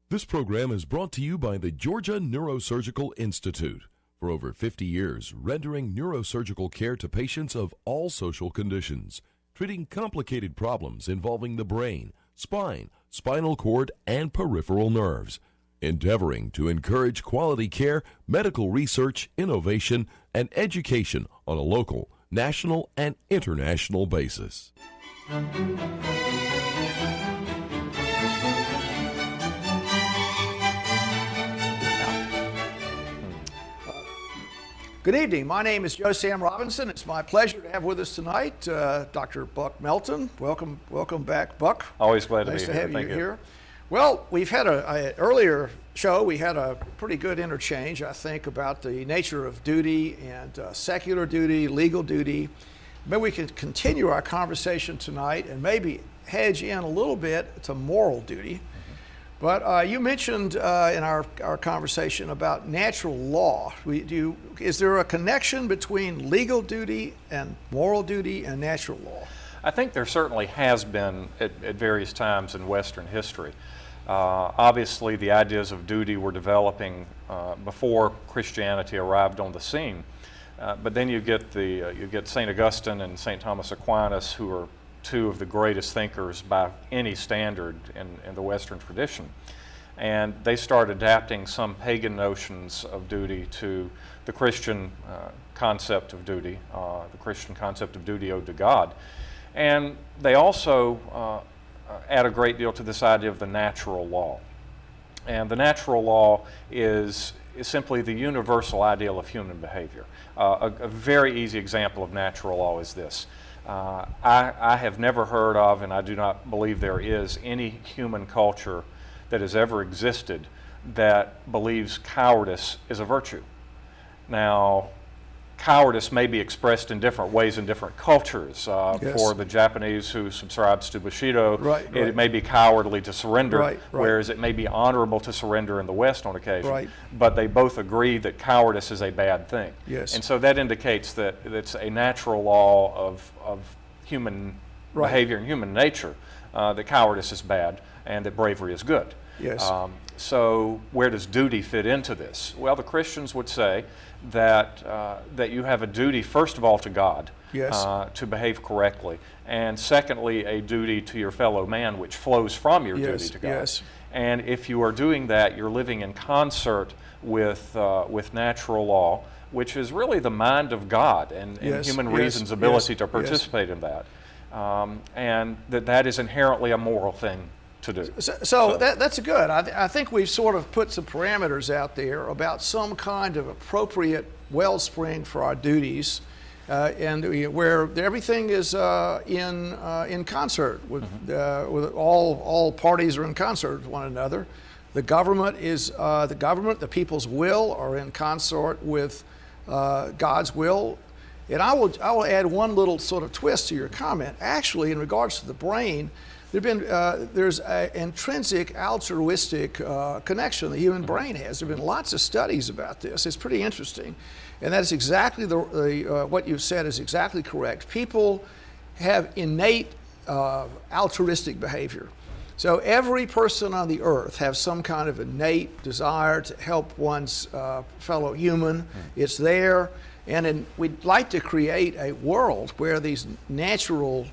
This program is brought to you by the Georgia Neurosurgical Institute. For over 50 years, rendering neurosurgical care to patients of all social conditions, treating complicated problems involving the brain, spine, spinal cord, and peripheral nerves, endeavoring to encourage quality care, medical research, innovation, and education on a local, national, and international basis. Good evening. My name is Joe Sam Robinson. It's my pleasure to have with us tonight Dr. Buck Melton. Welcome back, Buck. Always glad to be here. Nice to have you here. Well, we've had an earlier show. We had a pretty good interchange, I think, about the nature of duty and secular duty, legal duty. Maybe we could continue our conversation tonight and maybe hedge in a little bit to moral duty. But you mentioned in our conversation about natural law. Is there a connection between legal duty and moral duty and natural law? I think there certainly has been at various times in Western history. Obviously, the ideas of duty were developing before Christianity arrived on the scene. But then you get St. Augustine and St. Thomas Aquinas, who are two of the greatest thinkers by any standard in the Western tradition. And they start adapting some pagan notions of duty to the Christian concept of duty, the Christian concept of duty owed to God. And they also add a great deal to this idea of the natural law. And the natural law is simply the universal ideal of human behavior. A very easy example of natural law is this. I have never heard of, and I do not believe there is, any human culture that has ever existed that believes cowardice is a virtue. Now, cowardice may be expressed in different ways in different cultures. Yes. For the Japanese who subscribes to Bushido, right. It may be cowardly to surrender, right. whereas it may be honorable to surrender in the West on occasion. Right. But they both agree that cowardice is a bad thing. Yes. And so that indicates that it's a natural law of human behavior and human nature, that cowardice is bad and that bravery is good. Yes. So where does duty fit into this? Well, the Christians would say that you have a duty, first of all, to God, yes. To behave correctly, and secondly, a duty to your fellow man, which flows from your yes. duty to God. Yes. And if you are doing that, you're living in concert with natural law, which is really the mind of God and yes. human yes. reason's ability yes. to participate in that, and that is inherently a moral thing to do. So that's good. I think we've sort of put some parameters out there about some kind of appropriate wellspring for our duties, and where everything is in concert with all parties are in concert with one another. The government is the people's will are in consort with God's will. And I will add one little sort of twist to your comment. Actually, in regards to the brain, there's an intrinsic altruistic connection the human brain has. There have been lots of studies about this. It's pretty interesting. And that's exactly what you've said is exactly correct. People have innate altruistic behavior. So every person on the earth has some kind of innate desire to help one's fellow human. It's there. And we'd like to create a world where these natural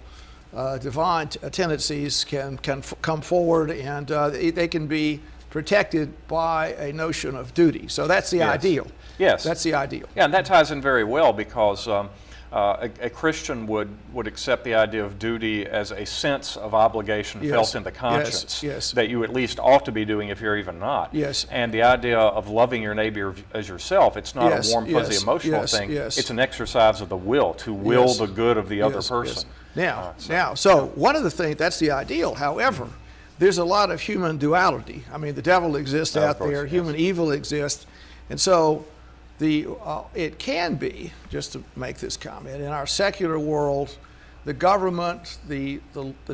divine tendencies can come forward, and they can be protected by a notion of duty. So that's the ideal. Yes. That's the ideal. Yeah, and that ties in very well because a Christian would accept the idea of duty as a sense of obligation yes. felt in the conscience yes. that you at least ought to be doing if you're even not. Yes. And the idea of loving your neighbor as yourself, it's not yes. a warm, fuzzy yes. emotional yes. thing. Yes. It's an exercise of the will to will yes. the good of the other yes. person. Yes. So one of the things, that's the ideal. However, there's a lot of human duality. I mean, the devil exists out there, yes. human evil exists. And so it can be, just to make this comment, in our secular world, the government, the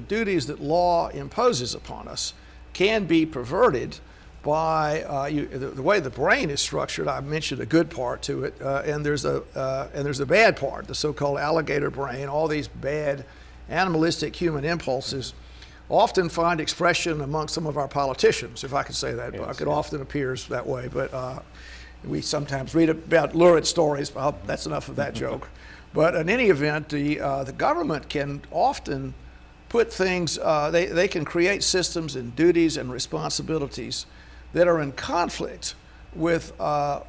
duties that law imposes upon us can be perverted by the way the brain is structured. I mentioned a good part to it, and there's a bad part, the so-called alligator brain. All these bad animalistic human impulses often find expression among some of our politicians, if I could say that. Yes, it often appears that way, but we sometimes read about lurid stories. Well, that's enough of that joke. But in any event, the government can often put things, they can create systems and duties and responsibilities that are in conflict with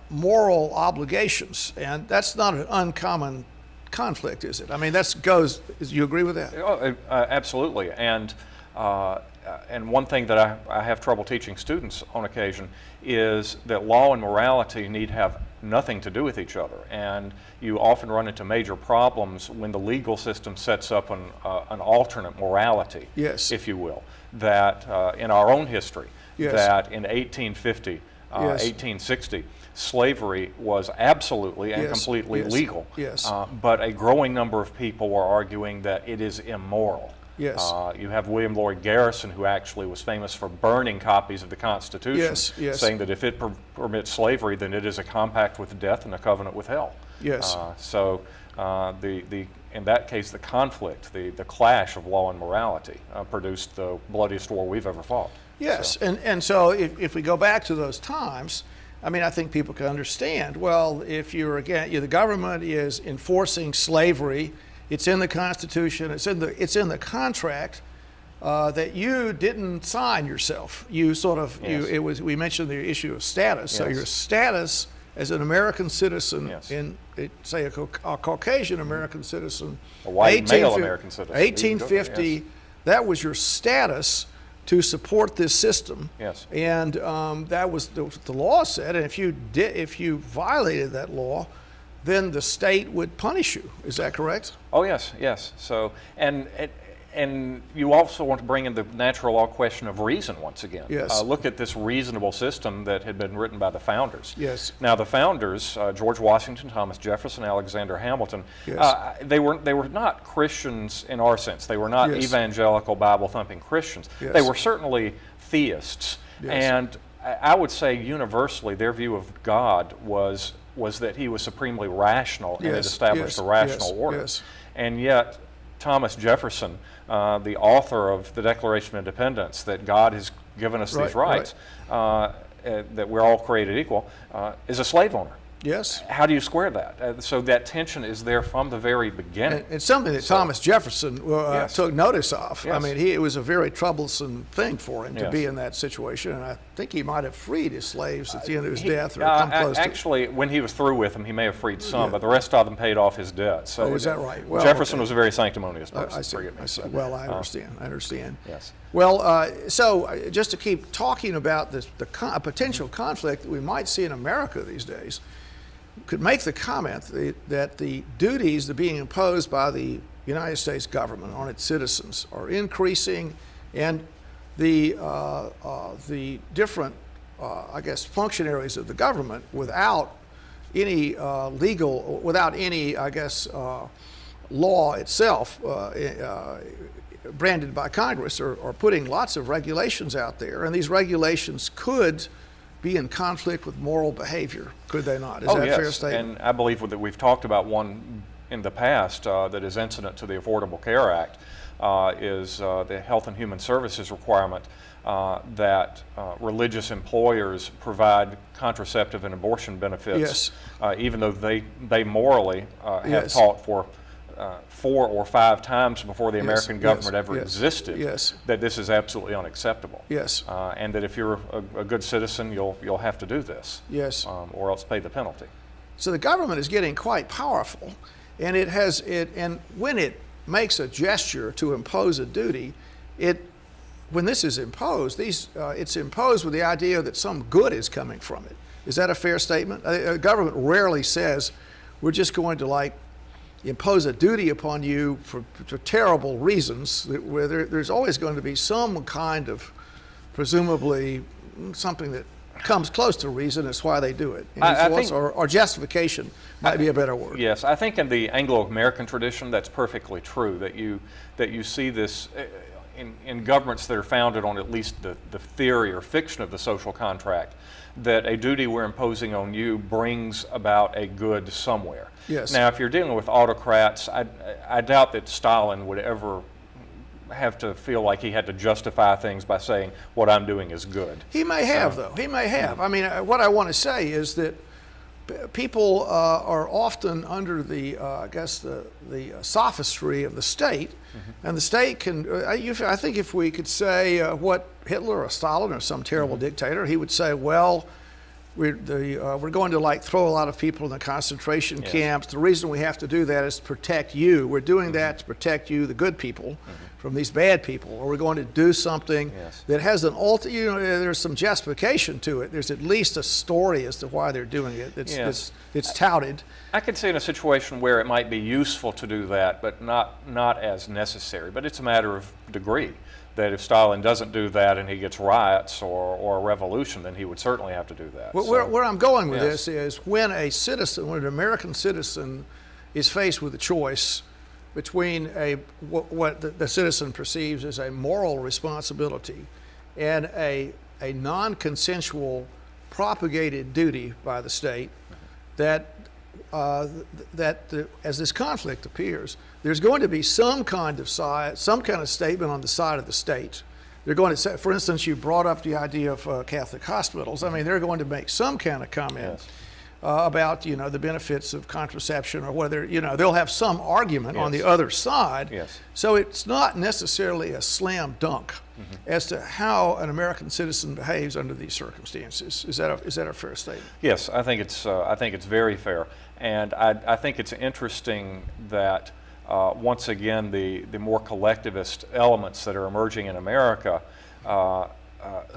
moral obligations. And that's not an uncommon conflict, is it? I mean, do you agree with that? Absolutely. And one thing that I have trouble teaching students on occasion is that law and morality need have nothing to do with each other. And you often run into major problems when the legal system sets up an alternate morality, yes, if you will, that in our own history, yes, that in 1850, yes, 1860, slavery was absolutely and yes, completely yes, legal. Yes. But a growing number of people were arguing that it is immoral. Yes. You have William Lloyd Garrison, who actually was famous for burning copies of the Constitution, yes, yes, saying that if it permits slavery, then it is a compact with death and a covenant with hell. Yes. In that case, the conflict, the clash of law and morality produced the bloodiest war we've ever fought. Yes, and so if we go back to those times, I mean, I think people can understand, well, if the government is enforcing slavery, it's in the Constitution, it's in the contract that you didn't sign yourself. You sort of, yes, we mentioned the issue of status. Yes. So your status as an American citizen, yes, say a Caucasian American citizen, a white male American citizen, 1850, yes, that was your status to support this system. Yes. And that was what the law said. And if you violated that law, then the state would punish you. Is that correct? Oh yes, yes. So and you also want to bring in the natural law question of reason once again. Yes. Look at this reasonable system that had been written by the founders. Yes. Now the founders, George Washington, Thomas Jefferson, Alexander Hamilton, yes, they were not Christians in our sense. They were not, yes, evangelical Bible thumping Christians. Yes. They were certainly theists. Yes. And I would say universally their view of God was that he was supremely rational, and yes, had established, yes, a rational, yes, order. Yes. And yet Thomas Jefferson, the author of the Declaration of Independence, that God has given us these rights, that we're all created equal, is a slave owner. Yes. How do you square that? So that tension is there from the very beginning. It's something that Thomas Jefferson yes, took notice of. Yes. I mean, it was a very troublesome thing for him to yes, be in that situation, and I think he might have freed his slaves at the end of his death, or come close actually, when he was through with them, he may have freed some, yeah, but the rest of them paid off his debt. So is that right? Well, Jefferson okay, was a very sanctimonious person. I see. Forgive me. I see. Well, I understand. I understand. Yes. Well, so just to keep talking about a potential conflict that we might see in America these days, could make the comment that the duties that are being imposed by the United States government on its citizens are increasing, and the different, I guess, functionaries of the government, without any without any, I guess, law itself branded by Congress, are putting lots of regulations out there, and these regulations could be in conflict with moral behavior, could they not? Is that a fair statement? And I believe that we've talked about one in the past that is incident to the Affordable Care Act, is the Health and Human Services requirement that religious employers provide contraceptive and abortion benefits, yes, even though they morally have yes, taught for 4 or 5 times before the American government ever yes, existed, yes, that this is absolutely unacceptable. Yes. And that if you're a good citizen, you'll have to do this. Yes. Or else pay the penalty. So the government is getting quite powerful, and and when it makes a gesture to impose a duty, when this is imposed, it's imposed with the idea that some good is coming from it. Is that a fair statement? The government rarely says, we're just going to impose a duty upon you for terrible reasons, where there's always going to be some kind of, presumably, something that comes close to reason. That's why they do it. Or justification might be a better word. Yes, I think in the Anglo-American tradition that's perfectly true, that you see this in governments that are founded on at least the theory or fiction of the social contract, that a duty we're imposing on you brings about a good somewhere. Yes. Now, if you're dealing with autocrats, I doubt that Stalin would ever have to feel like he had to justify things by saying what I'm doing is good. He may have, though. He may have. I mean, what I want to say is that people are often under the, I guess, the sophistry of the state, and the state can. I think if we could say what Hitler or Stalin or some terrible dictator, he would say, well, we're going to like throw a lot of people in the concentration camps. The reason we have to do that is to protect you. We're doing that to protect you, the good people, from these bad people. Or we're going to do something that has an there's some justification to it. There's at least a story as to why they're doing it. It's touted. I could see in a situation where it might be useful to do that, but not as necessary. But it's a matter of degree. That if Stalin doesn't do that and he gets riots or a revolution, then he would certainly have to do that. Well, where I'm going with this is when an American citizen is faced with a choice between what the citizen perceives as a moral responsibility and a non-consensual propagated duty by the state, that as this conflict appears, there's going to be some kind of statement on the side of the state. They're going to say, for instance, you brought up the idea of Catholic hospitals. I mean, they're going to make some kind of comment about the benefits of contraception, or whether they'll have some argument on the other side. Yes. So it's not necessarily a slam dunk as to how an American citizen behaves under these circumstances. Is that a fair statement? Yes, I think it's very fair, and I think it's interesting that once again the more collectivist elements that are emerging in America,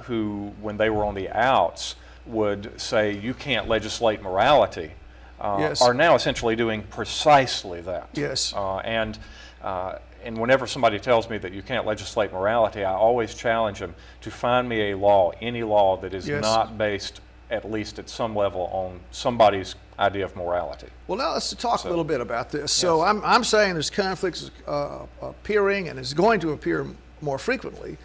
who when they were on the outs would say you can't legislate morality, are now essentially doing precisely that. Yes. And whenever somebody tells me that you can't legislate morality, I always challenge them to find me a law, any law that is not based, at least at some level, on somebody's idea of morality. Well, now let's talk a little bit about this. So I'm saying there's conflicts appearing, and it's going to appear more frequently,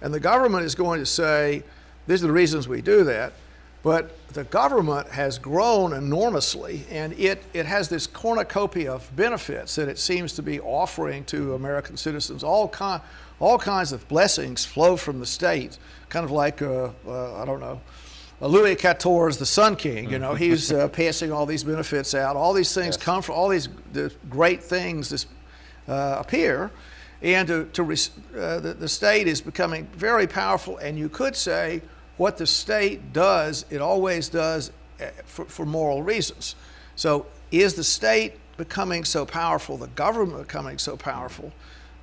and the government is going to say, these are the reasons we do that. But the government has grown enormously, and it has this cornucopia of benefits that it seems to be offering to American citizens. All kinds of blessings flow from the state, kind of like, I don't know, Louis XIV, the Sun King. He's passing all these benefits out. All these things come from all the great things appear, and the state is becoming very powerful, and you could say, what the state does, it always does for moral reasons. So is the state becoming so powerful, the government becoming so powerful,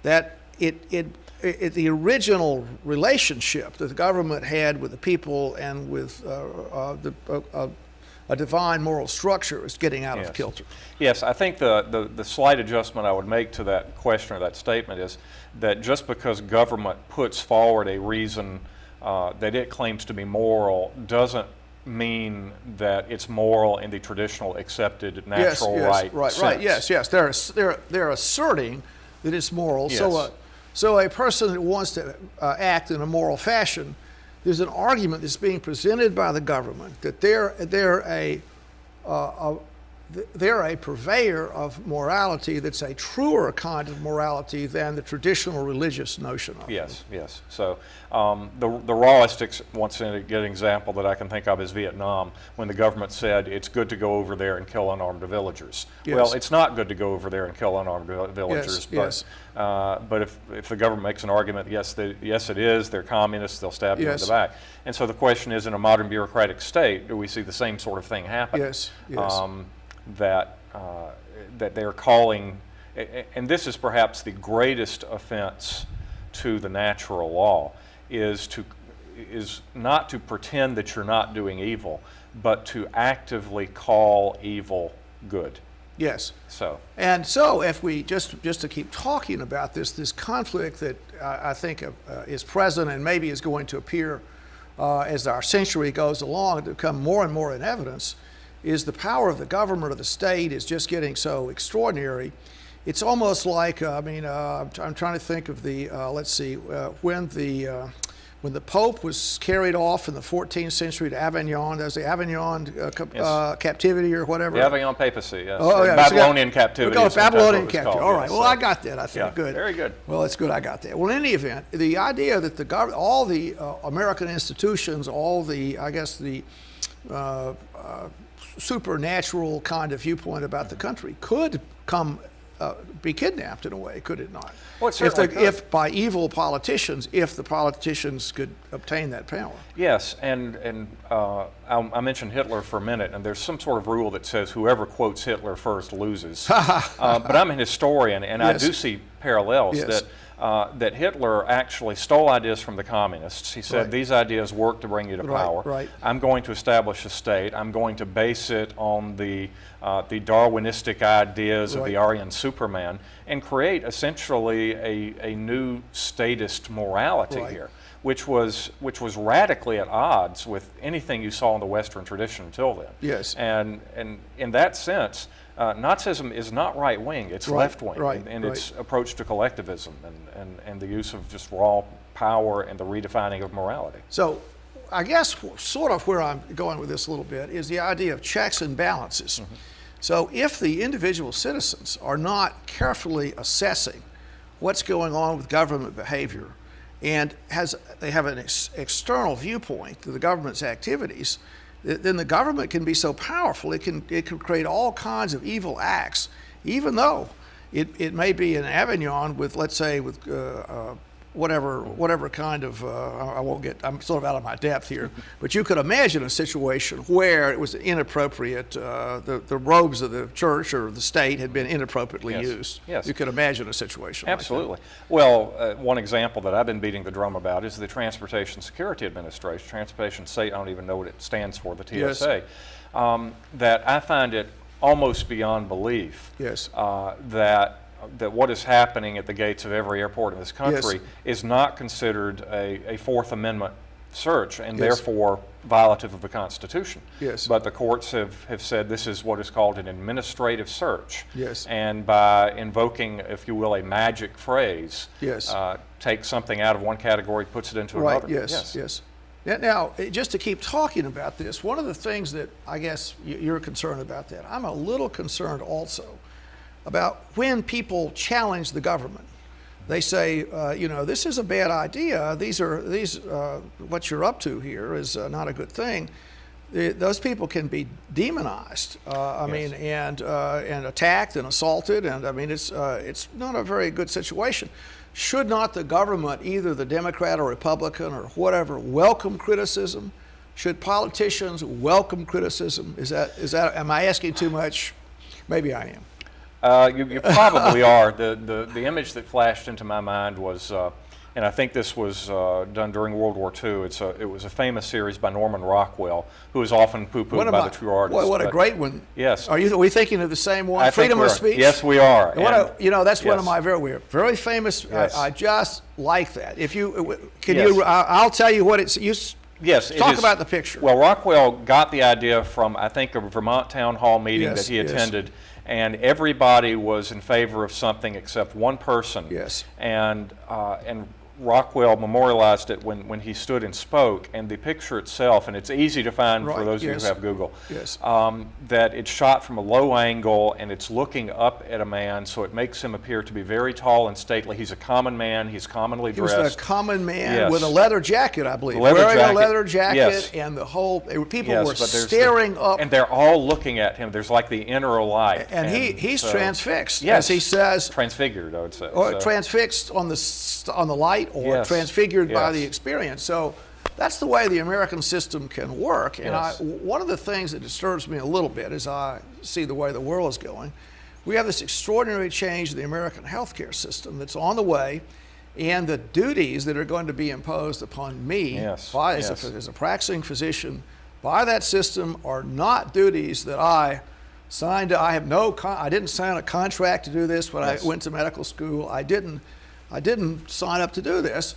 that the original relationship that the government had with the people and with a divine moral structure is getting out of kilter? Yes, I think the slight adjustment I would make to that question or that statement is that just because government puts forward a reason that it claims to be moral doesn't mean that it's moral in the traditional accepted natural right sense. Right. Yes. They're asserting that it's moral. Yes. So a person that wants to act in a moral fashion, there's an argument that's being presented by the government that they're a purveyor of morality that's a truer kind of morality than the traditional religious notion of it. Yes. So the rawest good example that I can think of is Vietnam, when the government said it's good to go over there and kill unarmed villagers. Yes. Well, it's not good to go over there and kill unarmed villagers, but if the government makes an argument, yes it is, they're communists, they'll stab you in the back. And so the question is, in a modern bureaucratic state, do we see the same sort of thing happen? Yes. That they're calling, and this is perhaps the greatest offense to the natural law, is not to pretend that you're not doing evil, but to actively call evil good. Yes. So if we just to keep talking about this conflict that I think is present and maybe is going to appear as our century goes along, to become more and more in evidence, is the power of the government or the state is just getting so extraordinary, it's almost like, I'm trying to think of the, let's see, when the Pope was carried off in the 14th century to Avignon, there's the Avignon captivity or whatever. The Avignon papacy, yes. Oh, yeah. Babylonian captivity. Oh, Babylonian captivity. All right. Yes. Well, I got that, I think. Yeah, good. very good. Well, it's good I got that. Well, in any event, the idea that all the American institutions, all the, I guess, the supernatural kind of viewpoint about the country could be kidnapped in a way, could it not? Well, it certainly could. If by evil politicians, if the politicians could obtain that power. Yes, and I mentioned Hitler for a minute, and there's some sort of rule that says whoever quotes Hitler first loses. But I'm an historian, and yes. I do see parallels Yes. that Hitler actually stole ideas from the communists. He said, Right. these ideas work to bring you to power. Right. I'm going to establish a state. I'm going to base it on the Darwinistic ideas of Right. the Aryan Superman and create essentially a new statist morality Right. here, which was radically at odds with anything you saw in the Western tradition until then. Yes. And in that sense, Nazism is not right-wing, it's Right, left-wing right, in right. its approach to collectivism and the use of just raw power and the redefining of morality. So I guess sort of where I'm going with this a little bit is the idea of checks and balances. Mm-hmm. So if the individual citizens are not carefully assessing what's going on with government behavior and they have an external viewpoint to the government's activities, then the government can be so powerful it can create all kinds of evil acts, even though it may be in Avignon with, let's say, with whatever kind of, I'm sort of out of my depth here, but you could imagine a situation where it was inappropriate, the robes of the church or the state had been inappropriately Yes. used. Yes. You could imagine a situation Absolutely. like Well, one example that I've been beating the drum about is the Transportation Security Administration, Transportation State, I don't even know what it stands for, the TSA, that I find it almost beyond belief Yes. that what is happening at the gates of every airport in this country is not considered a Fourth Amendment search and Yes. therefore violative of the Constitution. Yes. But the courts have said this is what is called an administrative search. Yes. And by invoking, if you will, a magic phrase, Yes. takes something out of one category, puts it into Right, another. yes. Now, just to keep talking about this, one of the things that I guess you're concerned about that, I'm a little concerned also about when people challenge the government. They say, this is a bad idea. What you're up to here is not a good thing. Those people can be demonized. And attacked and assaulted. And I mean, it's not a very good situation. Should not the government, either the Democrat or Republican or whatever, welcome criticism? Should politicians welcome criticism? Am I asking too much? Maybe I am. You probably are. The image that flashed into my mind was, and I think this was done during World War II. It was a famous series by Norman Rockwell, who is often poo-pooed by the true artists. What a great one! Yes. Are we thinking of the same one? I Freedom think of speech. Yes, we are. That's one of yes. my very famous. Yes. I just like that. If you can, Yes. I'll tell you what it's. Yes, talk about the picture. Well, Rockwell got the idea from, I think, a Vermont town hall meeting that he attended, and everybody was in favor of something except one person. Yes. And Rockwell memorialized it when he stood and spoke, and the picture itself, and it's easy to find for those of you who have Google, that it's shot from a low angle and it's looking up at a man, so it makes him appear to be very tall and stately. He's a common man, he's commonly dressed. He was a common man with a leather jacket, I believe. Wearing a leather jacket, and the whole, people were staring up. And they're all looking at him. There's like the inner light. And he's transfixed, yes, as he says. Transfigured, I would say. Or transfixed on the light, or transfigured by the experience. So that's the way the American system can work. And one of the things that disturbs me a little bit as I see the way the world is going, we have this extraordinary change in the American healthcare system that's on the way, and the duties that are going to be imposed upon me as a practicing physician by that system are not duties that I signed. I didn't sign a contract to do this when I went to medical school. I didn't sign up to do this.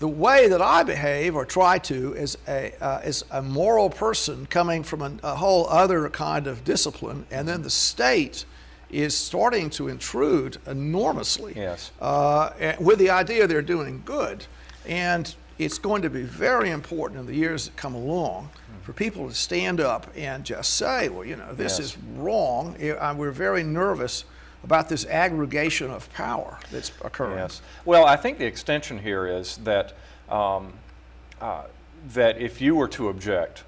The way that I behave or try to is a moral person coming from a whole other kind of discipline, and then the state is starting to intrude enormously. Yes. With the idea they're doing good. And it's going to be very important in the years that come along for people to stand up and just say, well, you know, this is wrong. We're very nervous about this aggregation of power that's occurring. Yes. Well, I think the extension here is that that if you were to object,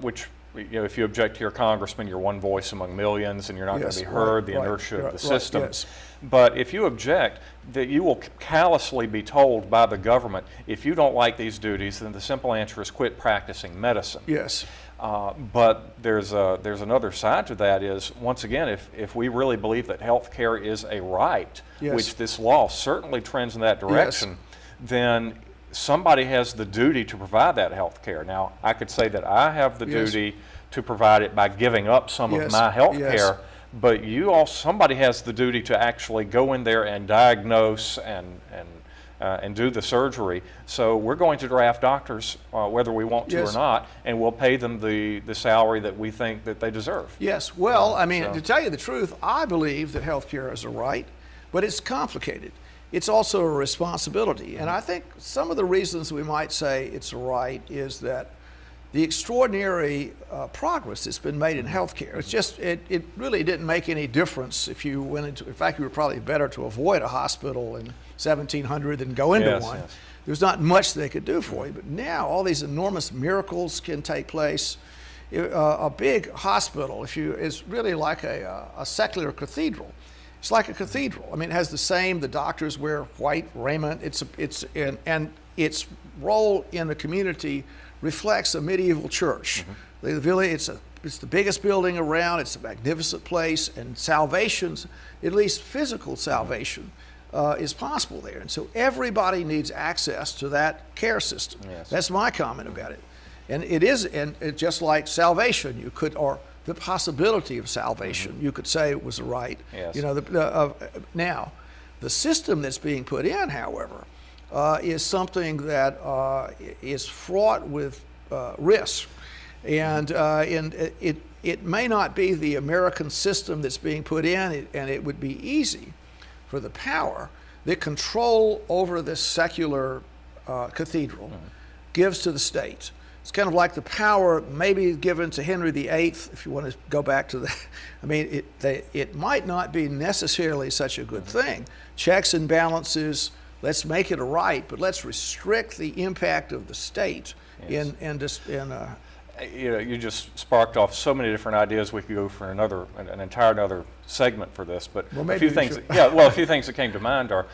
which, you know, if you object to your congressman, you're one voice among millions, and you're not going to be heard. The inertia of the system. Yes. But if you object, that you will callously be told by the government, if you don't like these duties, then the simple answer is quit practicing medicine. Yes. But there's another side to that is, once again, if we really believe that health care is a right, which this law certainly trends in that direction, then somebody has the duty to provide that health care. Now, I could say that I have the duty to provide it by giving up some of my health care, but somebody has the duty to actually go in there and diagnose and do the surgery. So we're going to draft doctors, whether we want to or not, and we'll pay them the salary that we think that they deserve. Yes. Well, I mean, to tell you the truth, I believe that health care is a right, but it's complicated. It's also a responsibility. And I think some of the reasons we might say it's a right is that the extraordinary progress that's been made in healthcare. It's just, it really didn't make any difference if you went into, in fact, you were probably better to avoid a hospital in 1700 than go into one. Yes. There's not much they could do for you. But now all these enormous miracles can take place. A big hospital, is really like a secular cathedral. It's like a cathedral. I mean, it has the doctors wear white raiment. And its role in the community reflects a medieval church. The village, it's the biggest building around. It's a magnificent place, and salvations, at least physical salvation, is possible there. And so everybody needs access to that care system. Yes. That's my comment about it. And it is, and it, just like salvation, you could, or the possibility of salvation, you could say it was a right. Yes. You know, now, the system that's being put in, however, is something that is fraught with risk. And it may not be the American system that's being put in, and it would be easy for the power that control over this secular cathedral gives to the state. It's kind of like the power maybe given to Henry VIII, if you want to go back to that. I mean, it might not be necessarily such a good thing. Checks and balances, let's make it a right, but let's restrict the impact of the state you know, you just sparked off so many different ideas. We could go for an entire another segment for this, but a few things. A few things that came to mind are,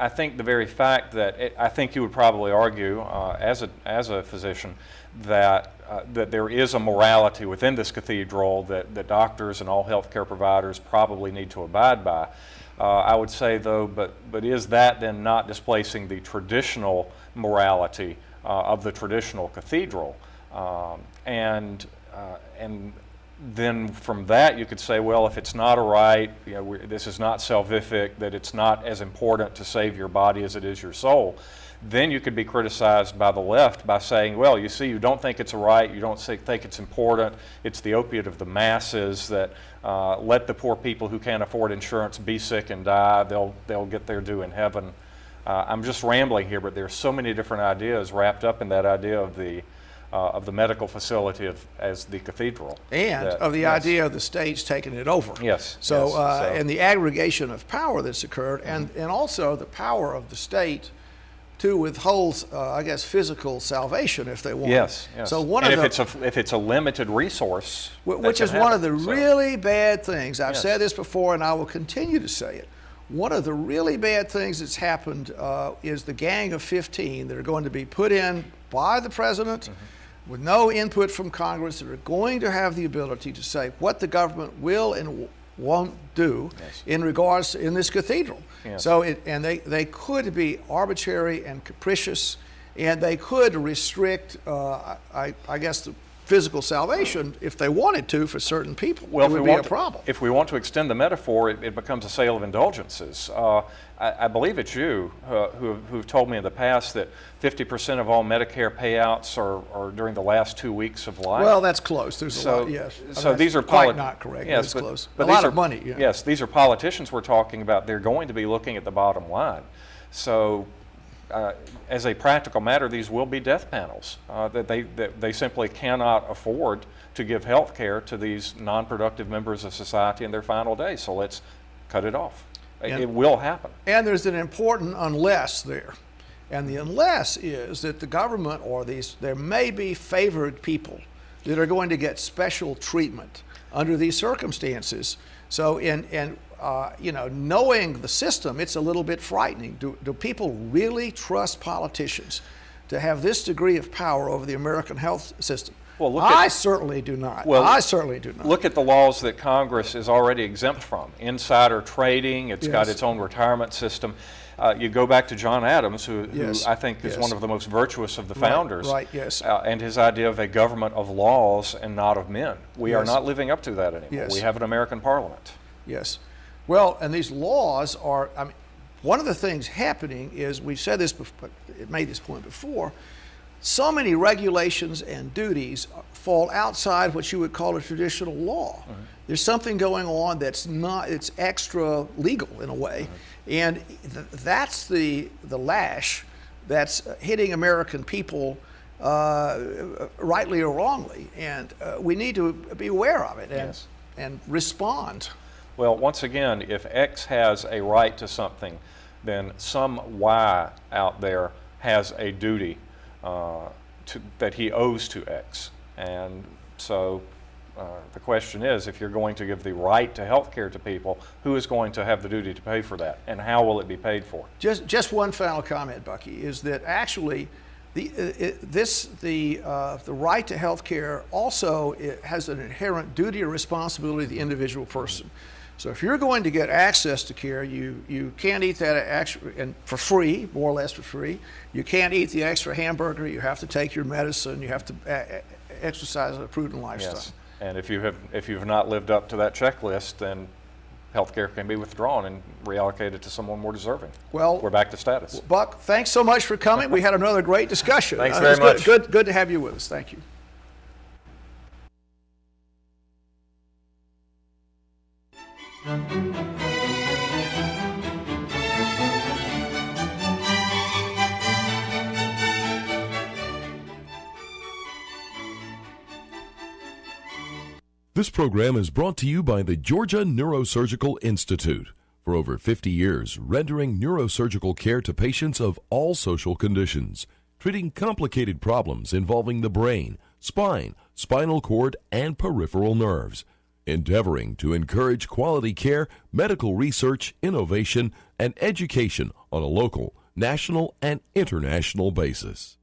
I think the very fact that I think you would probably argue as a physician that there is a morality within this cathedral that doctors and all healthcare providers probably need to abide by. I would say though, but is that then not displacing the traditional morality of the traditional cathedral? And then from that you could say, well, if it's not a right, you know, this is not salvific, that it's not as important to save your body as it is your soul, then you could be criticized by the left by saying, well, you see, you don't think it's a right, you don't think it's important, it's the opiate of the masses, that let the poor people who can't afford insurance be sick and die, they'll get their due in heaven. I'm just rambling here, but there's so many different ideas wrapped up in that idea of the medical facility as the cathedral. And of the idea of the state's taking it over. Yes. So, and the aggregation of power that's occurred, and also the power of the state to withhold, I guess, physical salvation if they want. Yes, yes. So if it's a limited resource, which is one of the really bad things. I've said this before, and I will continue to say it. One of the really bad things that's happened is the Gang of 15 that are going to be put in by the president with no input from Congress, that are going to have the ability to say what the government will and won't do in regards in this cathedral. Yes. So they could be arbitrary and capricious, and they could restrict, I guess, physical salvation if they wanted to for certain people. Well, it would be a problem. If we want to extend the metaphor, it becomes a sale of indulgences. I believe it's you who've told me in the past that 50% of all Medicare payouts are during the last 2 weeks of life. Well, that's close. There's a lot, yes. So these are quite not correct. Yes, but close. But a lot are, of money. Yeah. Yes, these are politicians we're talking about. They're going to be looking at the bottom line. So, as a practical matter, these will be death panels that they simply cannot afford to give health care to these non-productive members of society in their final days. So let's cut it off. It will happen. And there's an important unless there. And the unless is that the government or there may be favored people that are going to get special treatment under these circumstances. So knowing the system, it's a little bit frightening. Do people really trust politicians to have this degree of power over the American health system? Well, I certainly do not. I certainly do not. Look at the laws that Congress is already exempt from. Insider trading, it's got its own retirement system. You go back to John Adams, who I think is one of the most virtuous of the founders, and his idea of a government of laws and not of men. We are not living up to that anymore. We have an American parliament. Yes. Well, and these laws are, one of the things happening is, we've said this before, it made this point before, so many regulations and duties fall outside what you would call a traditional law. Mm-hmm. There's something going on that's it's extra legal in a way. Mm-hmm. And that's the lash that's hitting American people rightly or wrongly. And we need to be aware of it and respond. Well, once again, if X has a right to something, then some Y out there has a duty that he owes to X. And so the question is, if you're going to give the right to health care to people, who is going to have the duty to pay for that, and how will it be paid for? Just one final comment, Bucky, is that actually the right to health care also has an inherent duty or responsibility of the individual person. So if you're going to get access to care, you can't eat that and for free, more or less for free. You can't eat the extra hamburger. You have to take your medicine. You have to exercise a prudent lifestyle. Yes. And if you've not lived up to that checklist, then health care can be withdrawn and reallocated to someone more deserving. Well, we're back to status. Buck, thanks so much for coming. We had another great discussion. Thanks very much. Good to have you with us. Thank you. This program is brought to you by the Georgia Neurosurgical Institute. For over 50 years, rendering neurosurgical care to patients of all social conditions, treating complicated problems involving the brain, spine, spinal cord, and peripheral nerves, endeavoring to encourage quality care, medical research, innovation, and education on a local, national, and international basis.